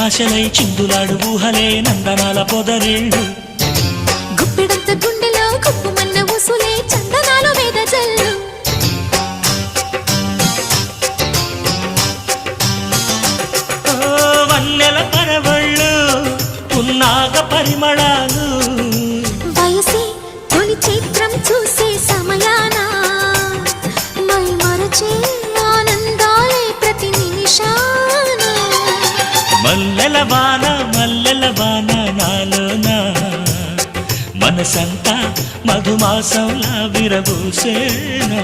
ఆశలై చిందులాడు ఊహలే నందనాల పొదరిళ్ళు గుప్పెడంత గుండెలో కుప్పుమన్న ఊసులే చందనాలు వేద జల్లు వన్నెల పరవళ్ళు పున్నాగ పరిమళాలు వయసే తొలి చిత్రం చూసే సమయాన మై మరచే ఆనందాలే ప్రతి నిమిషాన మల్లెల వాన నాలోన మనసంతా మధుమాసంలా విరబూసేనా